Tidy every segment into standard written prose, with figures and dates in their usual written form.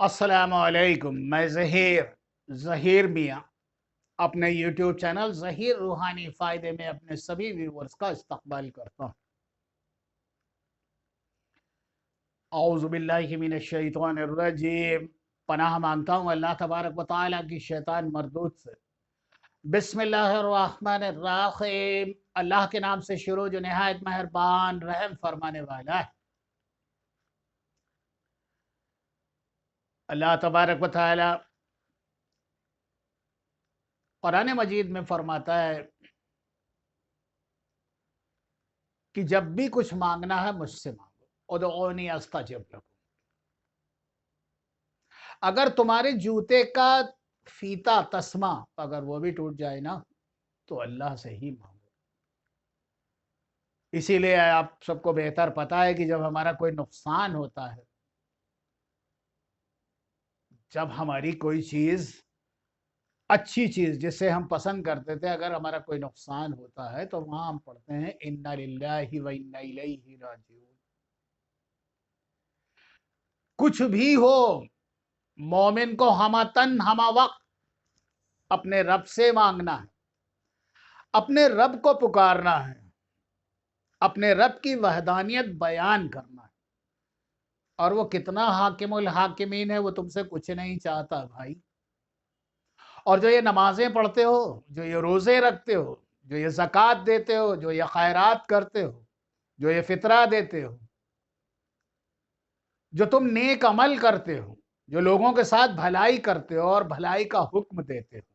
السلام علیکم، میں ظہیر میاں اپنے یوٹیوب چینل ظہیر روحانی فائدے میں اپنے سبھی ویورز کا استقبال کرتا ہوں۔ اعوذ باللہ من الشیطان الرجیم، پناہ مانگتا ہوں اللہ تبارک و تعالیٰ کی شیطان مردود سے۔ بسم اللہ الرحمن الرحیم، اللہ کے نام سے شروع جو نہایت مہربان رحم فرمانے والا ہے۔ اللہ تبارک و تعالیٰ قرآن مجید میں فرماتا ہے کہ جب بھی کچھ مانگنا ہے مجھ سے مانگو، ادعونی استجب لکم۔ اگر تمہارے جوتے کا فیتا تسمہ اگر وہ بھی ٹوٹ جائے نا تو اللہ سے ہی مانگو۔ اسی لیے آپ سب کو بہتر پتا ہے کہ جب ہمارا کوئی نقصان ہوتا ہے، جب ہماری کوئی چیز اچھی چیز جسے ہم پسند کرتے تھے اگر ہمارا کوئی نقصان ہوتا ہے تو وہاں ہم پڑھتے ہیں انا للہ و انا الیہ راجعون۔ کچھ بھی ہو، مومن کو ہمتن ہمہ وقت اپنے رب سے مانگنا ہے، اپنے رب کو پکارنا ہے، اپنے رب کی وحدانیت بیان کرنا ہے۔ اور وہ کتنا حاکم الحاکمین ہے، وہ تم سے کچھ نہیں چاہتا بھائی۔ اور جو یہ نمازیں پڑھتے ہو، جو یہ روزے رکھتے ہو، جو یہ زکوٰۃ دیتے ہو، جو یہ خیرات کرتے ہو، جو یہ فطرہ دیتے ہو، جو تم نیک عمل کرتے ہو، جو لوگوں کے ساتھ بھلائی کرتے ہو اور بھلائی کا حکم دیتے ہو،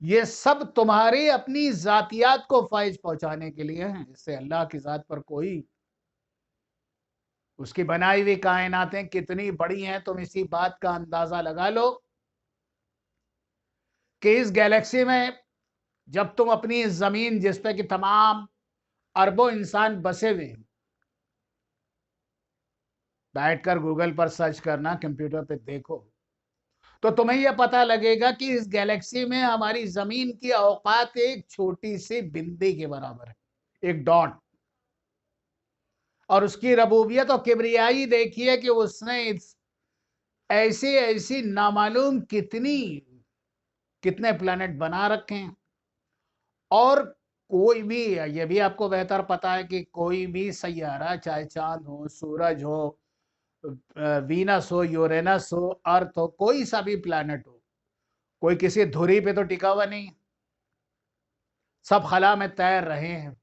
یہ سب تمہاری اپنی ذاتیات کو فائز پہنچانے کے لیے ہیں۔ اس سے اللہ کی ذات پر کوئی، اس کی بنائی ہوئی کائناتیں کتنی بڑی ہیں تم اسی بات کا اندازہ لگا لو کہ اس گیلیکسی میں جب تم اپنی زمین جس پہ کہ تمام اربوں انسان بسے ہوئے ہیں، بیٹھ کر گوگل پر سرچ کرنا، کمپیوٹر پہ دیکھو تو تمہیں یہ پتہ لگے گا کہ اس گیلیکسی میں ہماری زمین کی اوقات ایک چھوٹی سی بندی کے برابر ہے، ایک ڈاٹ۔ اور اس کی ربوبیت اور کبریائی دیکھیے کہ اس نے ایسی نامعلوم کتنے پلانٹ بنا رکھے ہیں۔ اور کوئی بھی، یہ بھی آپ کو بہتر پتا ہے کہ کوئی بھی سیارہ، چاہے چاند ہو، سورج ہو، وینس ہو، یورینس ہو، ارتھ ہو، کوئی سا بھی پلانٹ ہو، کوئی کسی دھری پہ تو ٹکا ہوا نہیں، سب خلا میں تیر رہے ہیں۔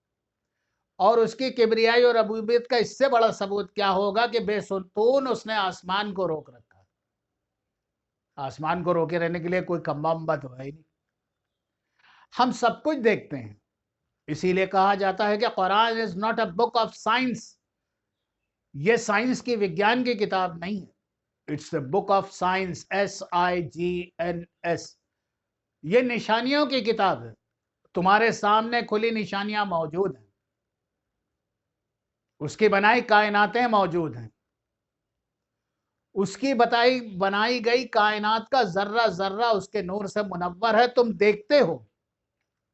اور اس کی کبریائی اور ربوبیت کا اس سے بڑا ثبوت کیا ہوگا کہ بے ستون اس نے آسمان کو روک رکھا۔ آسمان کو روکے رہنے کے لیے کوئی کمبا ممبا تو ہے ہی نہیں۔ ہم سب کچھ دیکھتے ہیں، اسی لیے کہا جاتا ہے کہ Quran is not a book of science, یہ سائنس کی، وگیان کی کتاب نہیں ہے۔ It's a book of science, SIGNS، یہ نشانیوں کی کتاب ہے۔ تمہارے سامنے کھلی نشانیاں موجود ہیں، اس کی بنائی کائناتیں موجود ہیں، اس کی بنائی گئی کائنات کا ذرہ ذرہ اس کے نور سے منور ہے، تم دیکھتے ہو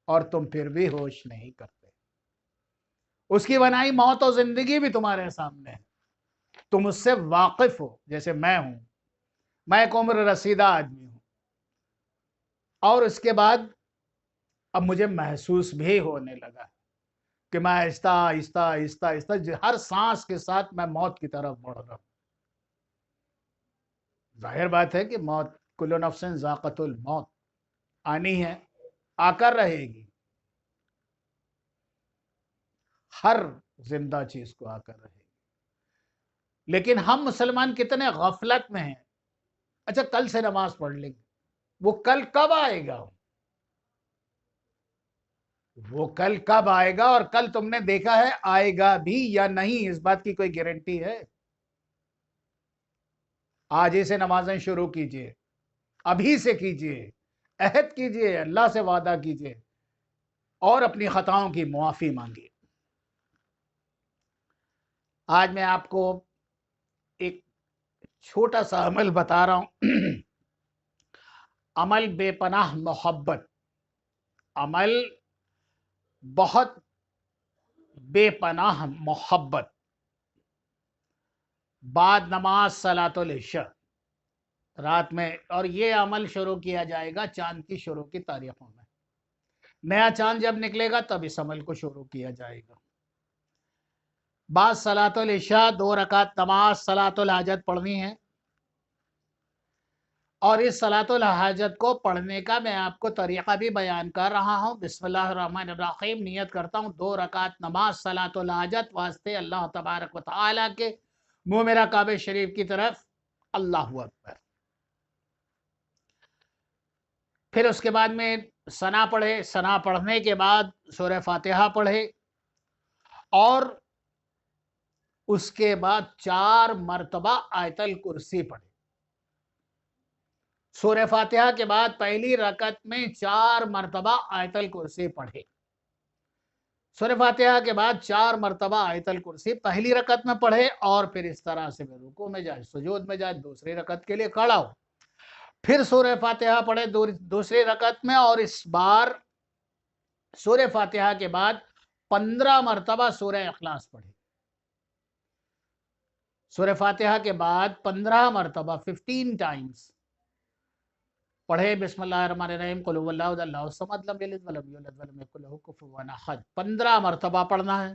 اور تم پھر بھی ہوش نہیں کرتے۔ اس کی بنائی موت و زندگی بھی تمہارے سامنے ہے، تم اس سے واقف ہو۔ جیسے میں ہوں، میں ایک عمر رسیدہ آدمی ہوں، اور اس کے بعد اب مجھے محسوس بھی ہونے لگا کہ میں آہستہ آہستہ آہستہ آہستہ ہر سانس کے ساتھ میں موت کی طرف بڑھ رہا ہوں۔ ظاہر بات ہے کہ موت، کل نفس ذائقۃ الموت، آنی ہے، آ کر رہے گی، ہر زندہ چیز کو آ کر رہے گی۔ لیکن ہم مسلمان کتنے غفلت میں ہیں۔ اچھا کل سے نماز پڑھ لیں گے، وہ کل کب آئے گا؟ وہ کل کب آئے گا؟ اور کل تم نے دیکھا ہے آئے گا بھی یا نہیں؟ اس بات کی کوئی گارنٹی ہے؟ آج ہی سے نمازیں شروع کیجئے، ابھی سے کیجئے، عہد کیجئے، اللہ سے وعدہ کیجئے اور اپنی خطاؤں کی معافی مانگیے۔ آج میں آپ کو ایک چھوٹا سا عمل بتا رہا ہوں، عمل بے پناہ محبت، عمل بہت بے پناہ محبت، بعد نماز صلاۃ العشاء رات میں، اور یہ عمل شروع کیا جائے گا چاند کی شروع کی تاریخوں میں. نیا چاند جب نکلے گا تب اس عمل کو شروع کیا جائے گا. بعد صلاۃ العشاء 2 رکعت نماز صلاۃ الحاجت پڑھنی ہے، اور اس صلاۃ الحاجت کو پڑھنے کا میں آپ کو طریقہ بھی بیان کر رہا ہوں. بسم اللہ الرحمن الرحیم. نیت کرتا ہوں 2 رکعت نماز صلاۃ الحاجت واسطے اللہ تبارک و تعالی کے، منہ میرا کعبہ شریف کی طرف. اللہ اکبر. پھر اس کے بعد میں ثنا پڑھے. ثنا پڑھنے کے بعد سورہ فاتحہ پڑھے، اور اس کے بعد 4 مرتبہ آیت الکرسی پڑھے. سورہ فاتحہ کے بعد پہلی رکعت میں 4 مرتبہ آیت الکرسی پڑھے. سورہ فاتحہ کے بعد 4 مرتبہ آیت الکرسی پہلی رکعت میں پڑھے، اور پھر اس طرح سے رکوع میں جائے، سجود میں جائے، دوسری رکعت کے لیے کھڑا ہو، پھر سورہ فاتحہ پڑھے دوسری رکعت میں، اور اس بار سورہ فاتحہ کے بعد 15 مرتبہ سورہ اخلاص پڑھے. سورہ فاتحہ کے بعد 15 مرتبہ 15 ٹائمز پڑھے بسم اللہ الرحمن الرحیم قل هو اللہ اللہ الصمد لم یلد ولم یولد ولم یکن له کفوا احد. 15 مرتبہ پڑھنا ہے،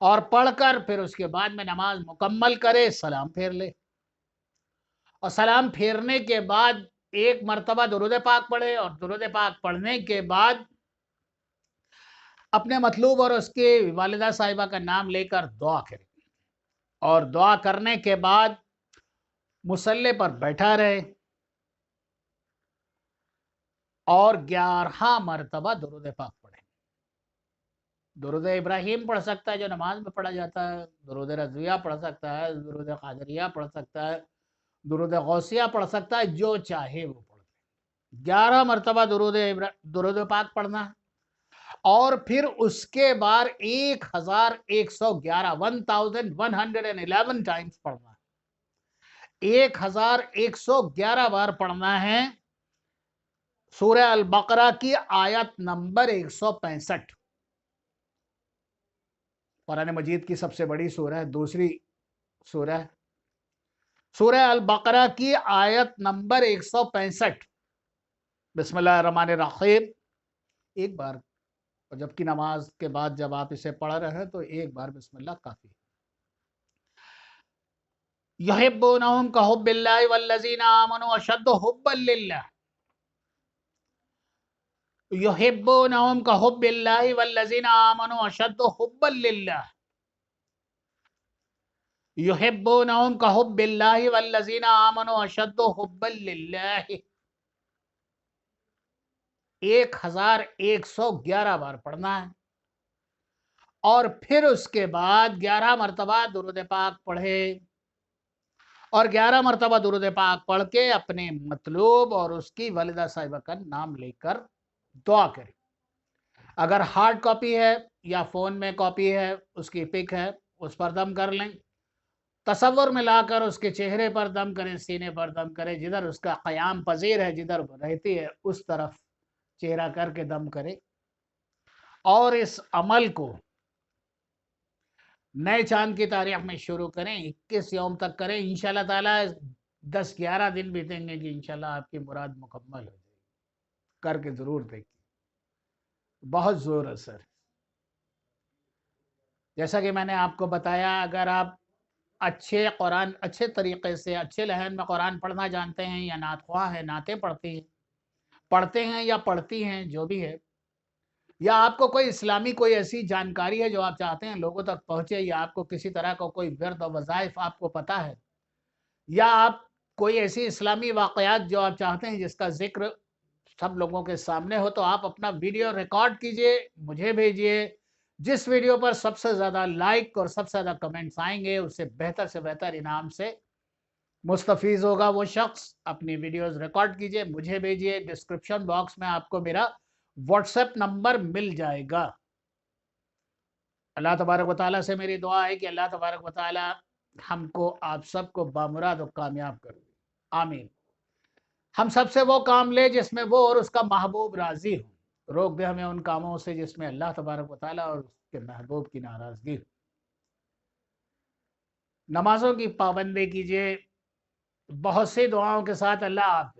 اور پڑھ کر پھر اس کے بعد میں نماز مکمل کرے، سلام پھیر لے، اور سلام پھیرنے کے بعد 1 مرتبہ درود پاک پڑھے، اور درود پاک پڑھنے کے بعد اپنے مطلوب اور اس کی والدہ صاحبہ کا نام لے کر دعا کرے، اور دعا کرنے کے بعد مصلی پر بیٹھا رہے، اور 11 مرتبہ درود پاک پڑھے. درود ابراہیم پڑھ سکتا ہے جو نماز میں پڑھا جاتا ہے، درود رضویہ پڑھ سکتا ہے، درود قادریہ پڑھ سکتا ہے، درود غوثیہ پڑھ سکتا ہے، جو چاہے وہ پڑھ. 11 مرتبہ درود پاک پڑھنا ہے، اور پھر اس کے بعد 1111 1111 ٹائمز پڑھنا ہے. 1111 بار پڑھنا ہے سورہ البقرہ کی آیت نمبر 165. قرآن مجید کی سب سے بڑی سورہ ہے، دوسری سورہ سورہ البقرہ کی آیت نمبر 165. بسم اللہ الرحمن الرحیم. ایک بار، اور جبکہ نماز کے بعد جب آپ اسے پڑھ رہے ہیں تو ایک بار بسم اللہ کافی ہے. یحبونہم کحب اللہ والذین آمنوا اشد حبا للہ. یحبونہم کحب اللہ والذین آمنوا اشد حبا للہ. یحبونہم کحب اللہ والذین آمنوا اشد حبا للہ. 1111 بار پڑھنا ہے، اور پھر اس کے بعد 11 مرتبہ درود پاک پڑھے، اور 11 مرتبہ درود پاک پڑھ کے اپنے مطلوب اور اس کی والدہ صاحبہ کا نام لے کر دعا کرے. اگر ہارڈ کاپی ہے یا فون میں کاپی ہے، اس کی پک ہے، اس پر دم کر لیں. تصور میں لا کر اس کے چہرے پر دم کریں، سینے پر دم کریں، جدھر اس کا قیام پذیر ہے، جدھر رہتی ہے اس طرف چہرہ کر کے دم کرے، اور اس عمل کو نئے چاند کی تاریخ میں شروع کریں. 21 یوم تک کریں. انشاءاللہ تعالی 10-11 دن بیتیں گے کہ انشاءاللہ آپ کی مراد مکمل ہو جائے گی. کر کے ضرور دیکھیں، بہت زور اثر. جیسا کہ میں نے آپ کو بتایا، اگر آپ اچھے طریقے سے اچھے لہن میں قرآن پڑھنا جانتے ہیں، یا نعت خواہ ہیں، نعتیں پڑھتے ہیں یا پڑھتی ہیں، جو بھی ہے، یا آپ کو کوئی اسلامی کوئی ایسی جانکاری ہے جو آپ چاہتے ہیں لوگوں تک پہنچے، یا آپ کو کسی طرح کا کوئی ورد و وظائف آپ کو پتہ ہے، یا آپ کوئی ایسی اسلامی واقعات جو آپ چاہتے ہیں جس کا ذکر سب لوگوں کے سامنے ہو، تو آپ اپنا ویڈیو ریکارڈ کیجئے، مجھے بھیجئے. جس ویڈیو پر سب سے زیادہ لائک اور سب سے زیادہ کمنٹس آئیں گے، اس سے بہتر انعام سے مستفیض ہوگا وہ شخص. اپنی ویڈیوز ریکارڈ کیجئے، مجھے بھیجئے. ڈسکرپشن باکس میں آپ کو میرا واٹس ایپ نمبر مل جائے گا. اللہ تبارک و تعالیٰ سے میری دعا ہے کہ اللہ تبارک و تعالیٰ ہم کو، آپ سب کو بامراد و کامیاب کر دے. آمین. ہم سب سے وہ کام لے جس میں وہ اور اس کا محبوب راضی ہو. روک دے ہمیں ان کاموں سے جس میں اللہ تبارک و تعالیٰ اور اس کے محبوب کی ناراضگی ہو. نمازوں کی پابندی کیجئے، بہت سی دعاؤں کے ساتھ اللہ حافظ.